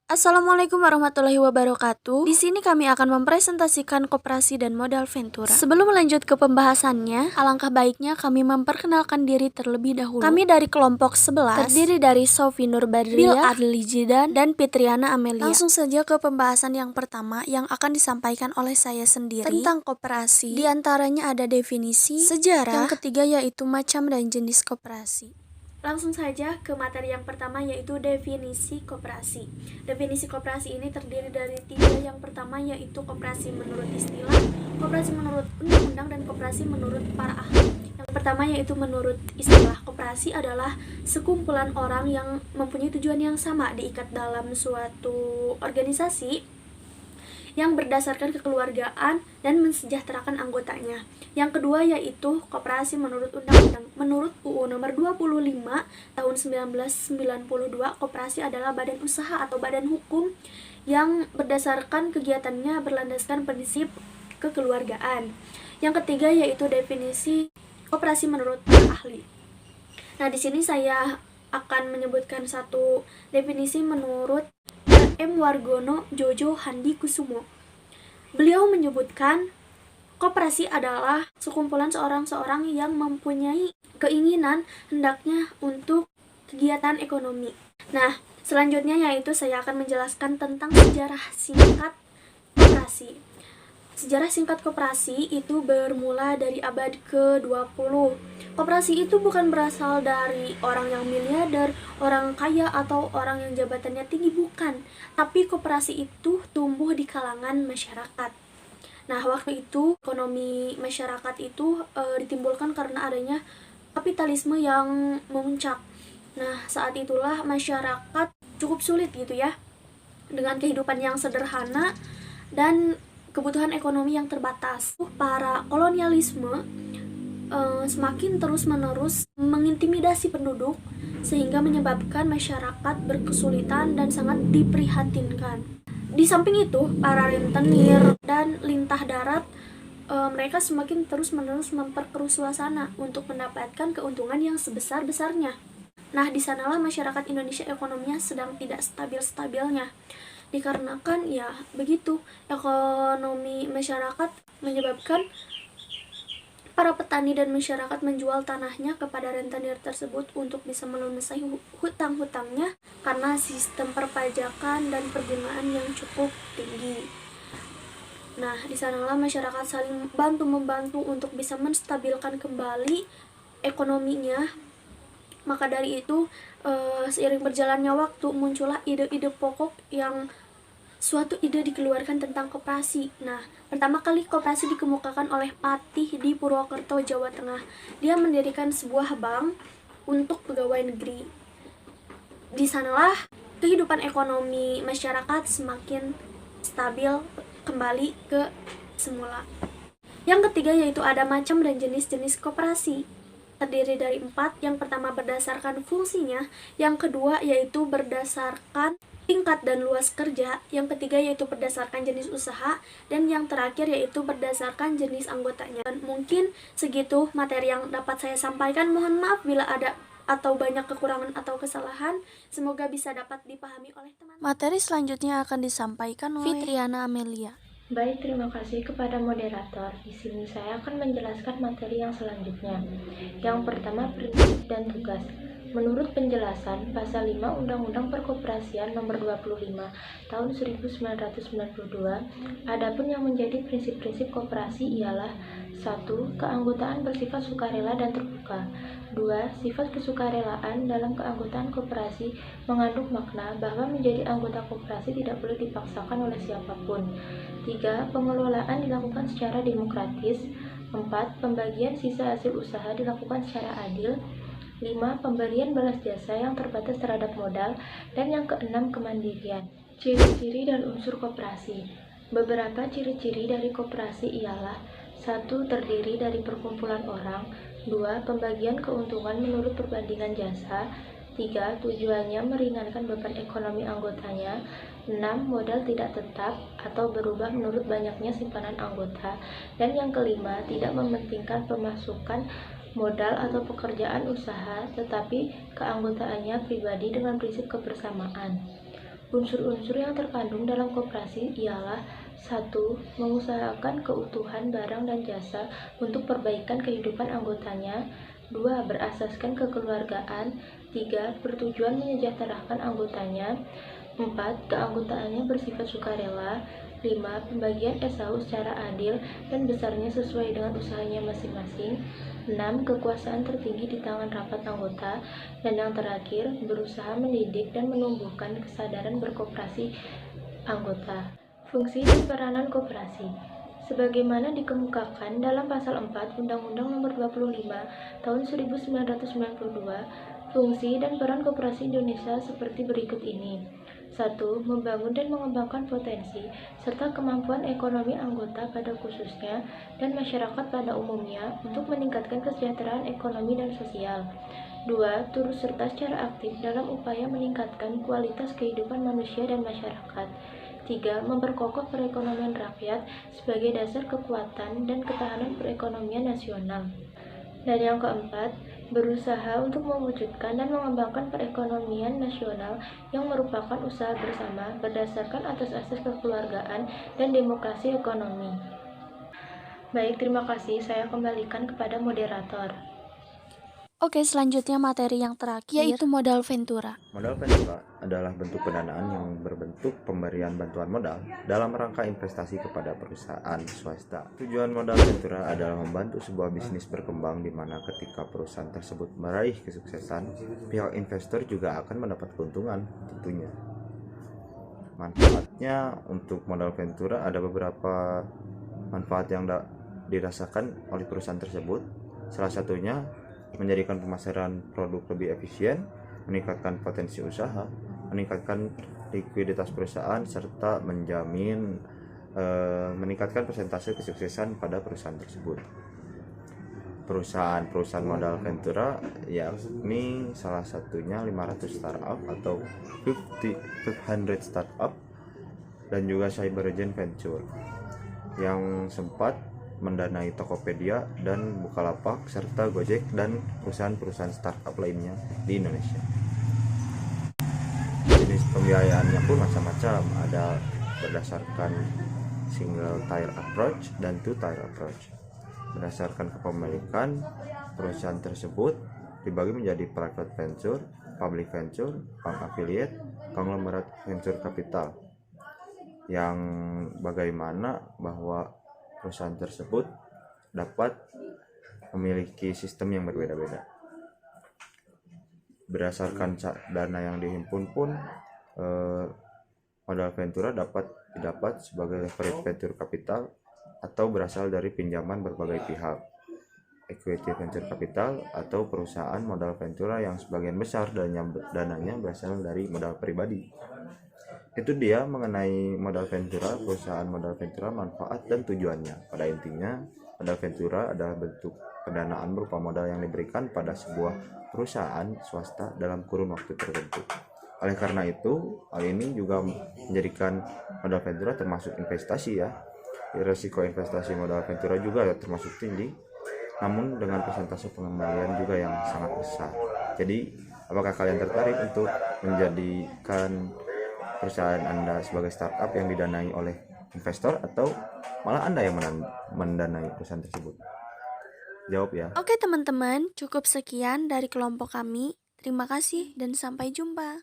Assalamualaikum warahmatullahi wabarakatuh. Di sini kami akan mempresentasikan koperasi dan modal ventura. Sebelum melanjut ke pembahasannya, alangkah baiknya kami memperkenalkan diri terlebih dahulu. Kami dari kelompok 11, terdiri dari Sofi Nurbadriah, Bil Adli Jidan, dan Fitriana Amelia. Langsung saja ke pembahasan yang pertama yang akan disampaikan oleh saya sendiri tentang koperasi. Di antaranya ada definisi, sejarah, yang ketiga yaitu macam dan jenis koperasi. Langsung saja ke materi yang pertama yaitu definisi koperasi. Definisi koperasi ini terdiri dari tiga. Yang pertama yaitu koperasi menurut istilah, koperasi menurut undang-undang, dan koperasi menurut para ahli. Yang pertama yaitu menurut istilah. Koperasi adalah sekumpulan orang yang mempunyai tujuan yang sama diikat dalam suatu organisasi yang berdasarkan kekeluargaan dan mensejahterakan anggotanya. Yang kedua yaitu koperasi menurut undang-undang. Menurut UU nomor 25 tahun 1992, koperasi adalah badan usaha atau badan hukum yang berdasarkan kegiatannya berlandaskan prinsip kekeluargaan. Yang ketiga yaitu definisi koperasi menurut para ahli. Nah, di sini saya akan menyebutkan satu definisi menurut M. Wargono Jojo Handi Kusumo. Beliau menyebutkan koperasi adalah sekumpulan seorang yang mempunyai keinginan hendaknya untuk kegiatan ekonomi. Nah, selanjutnya yaitu saya akan menjelaskan tentang sejarah singkat koperasi. Sejarah singkat koperasi itu bermula dari abad ke-20. Koperasi itu bukan berasal dari orang yang miliarder, orang kaya, atau orang yang jabatannya tinggi, bukan. Tapi koperasi itu tumbuh di kalangan masyarakat. Nah, waktu itu ekonomi masyarakat itu ditimbulkan karena adanya kapitalisme yang memuncak. Nah, saat itulah masyarakat cukup sulit gitu ya, dengan kehidupan yang sederhana dan kebutuhan ekonomi yang terbatas. Para kolonialisme semakin terus-menerus mengintimidasi penduduk sehingga menyebabkan masyarakat berkesulitan dan sangat diprihatinkan. Di samping itu, para rentenir dan lintah darat mereka semakin terus-menerus memperkeruh suasana untuk mendapatkan keuntungan yang sebesar-besarnya. Nah, di sanalah masyarakat Indonesia ekonominya sedang tidak stabil-stabilnya. Dikarenakan ya begitu, ekonomi masyarakat menyebabkan para petani dan masyarakat menjual tanahnya kepada rentenir tersebut untuk bisa melunasi hutang-hutangnya karena sistem perpajakan dan perbungaan yang cukup tinggi. Nah, di sanalah masyarakat saling bantu-membantu untuk bisa menstabilkan kembali ekonominya. Maka dari itu, seiring berjalannya waktu muncullah ide-ide pokok yang suatu ide dikeluarkan tentang koperasi. Nah, pertama kali koperasi dikemukakan oleh Patih di Purwokerto, Jawa Tengah. Dia mendirikan sebuah bank untuk pegawai negeri. Di sanalah kehidupan ekonomi masyarakat semakin stabil kembali ke semula. Yang ketiga yaitu ada macam dan jenis-jenis koperasi. Terdiri dari 4. Yang pertama berdasarkan fungsinya, yang kedua yaitu berdasarkan tingkat dan luas kerja, yang ketiga yaitu berdasarkan jenis usaha, dan yang terakhir yaitu berdasarkan jenis anggotanya. Dan mungkin segitu materi yang dapat saya sampaikan. Mohon maaf bila ada atau banyak kekurangan atau kesalahan. Semoga bisa dapat dipahami oleh teman-teman. Materi selanjutnya akan disampaikan oleh Fitriana Amelia. Baik, terima kasih kepada moderator. Di sini saya akan menjelaskan materi yang selanjutnya. Yang pertama, prinsip dan tugas. Menurut penjelasan Pasal 5 Undang-Undang Perkoperasian Nomor 25 Tahun 1992, adapun yang menjadi prinsip-prinsip koperasi ialah 1. Keanggotaan bersifat sukarela dan terbuka. 2. Sifat kesukarelaan dalam keanggotaan koperasi mengandung makna bahwa menjadi anggota koperasi tidak boleh dipaksakan oleh siapapun. 3. Pengelolaan dilakukan secara demokratis. 4. Pembagian sisa hasil usaha dilakukan secara adil. 5. Pemberian balas jasa yang terbatas terhadap modal. Dan yang keenam, kemandirian. Ciri-ciri dan unsur koperasi. Beberapa ciri-ciri dari koperasi ialah 1. Terdiri dari perkumpulan orang. 2. Pembagian keuntungan menurut perbandingan jasa. 3. Tujuannya meringankan beban ekonomi anggotanya. 6. Modal tidak tetap atau berubah menurut banyaknya simpanan anggota. Dan yang kelima, tidak mementingkan pemasukan modal atau pekerjaan usaha, tetapi keanggotaannya pribadi dengan prinsip kebersamaan. Unsur-unsur yang terkandung dalam koperasi ialah: 1. Mengusahakan keutuhan barang dan jasa untuk perbaikan kehidupan anggotanya. 2. Berasaskan kekeluargaan. 3. Bertujuan menyejahterakan anggotanya. 4. Keanggotaannya bersifat sukarela. 5. Pembagian SAU secara adil dan besarnya sesuai dengan usahanya masing-masing. 6. Kekuasaan tertinggi di tangan rapat anggota. Dan yang terakhir, berusaha mendidik dan menumbuhkan kesadaran berkoperasi anggota. Fungsi dan peranan koperasi sebagaimana dikemukakan dalam Pasal 4 Undang-Undang Nomor 25 Tahun 1992, fungsi dan peran koperasi Indonesia seperti berikut ini. 1. Membangun dan mengembangkan potensi serta kemampuan ekonomi anggota pada khususnya dan masyarakat pada umumnya untuk meningkatkan kesejahteraan ekonomi dan sosial. 2. Turut serta secara aktif dalam upaya meningkatkan kualitas kehidupan manusia dan masyarakat. 3. Memperkokoh perekonomian rakyat sebagai dasar kekuatan dan ketahanan perekonomian nasional. Dan yang keempat, berusaha untuk mewujudkan dan mengembangkan perekonomian nasional yang merupakan usaha bersama berdasarkan asas-asas kekeluargaan dan demokrasi ekonomi. Baik, terima kasih. Saya kembalikan kepada moderator. Oke, selanjutnya materi yang terakhir yaitu modal ventura. Modal ventura adalah bentuk pendanaan yang berbentuk pemberian bantuan modal dalam rangka investasi kepada perusahaan swasta. Tujuan modal ventura adalah membantu sebuah bisnis berkembang di mana ketika perusahaan tersebut meraih kesuksesan, pihak investor juga akan mendapat keuntungan tentunya. Manfaatnya untuk modal ventura ada beberapa manfaat yang dirasakan oleh perusahaan tersebut. Salah satunya menjadikan pemasaran produk lebih efisien, meningkatkan potensi usaha, meningkatkan likuiditas perusahaan, serta meningkatkan persentase kesuksesan pada perusahaan tersebut. Perusahaan modal ventura yakni salah satunya 500 startup atau 500 startup dan juga Cybergen Venture yang sempat mendanai Tokopedia dan Bukalapak serta Gojek dan perusahaan-perusahaan startup lainnya di Indonesia. Jenis pembiayaannya pun macam-macam, ada berdasarkan single tier approach dan two tier approach. Berdasarkan kepemilikan, perusahaan tersebut dibagi menjadi private venture, public venture, bank affiliate, konglomerat venture capital. Yang bagaimana bahwa perusahaan tersebut dapat memiliki sistem yang berbeda-beda. Berdasarkan dana yang dihimpun pun, modal ventura dapat didapat sebagai leverage venture capital atau berasal dari pinjaman berbagai pihak, equity venture capital, atau perusahaan modal ventura yang sebagian besar dananya berasal dari modal pribadi. Itu dia mengenai modal ventura, perusahaan modal ventura, manfaat dan tujuannya. Pada intinya, modal ventura adalah bentuk pendanaan berupa modal yang diberikan pada sebuah perusahaan swasta dalam kurun waktu tertentu. Oleh karena itu, hal ini juga menjadikan modal ventura termasuk investasi ya. Risiko investasi modal ventura juga termasuk tinggi, namun dengan persentase pengembalian juga yang sangat besar. Jadi, apakah kalian tertarik untuk menjadikan perusahaan Anda sebagai startup yang didanai oleh investor, atau malah Anda yang mendanai perusahaan tersebut? Jawab ya. Oke teman-teman, cukup sekian dari kelompok kami. Terima kasih dan sampai jumpa.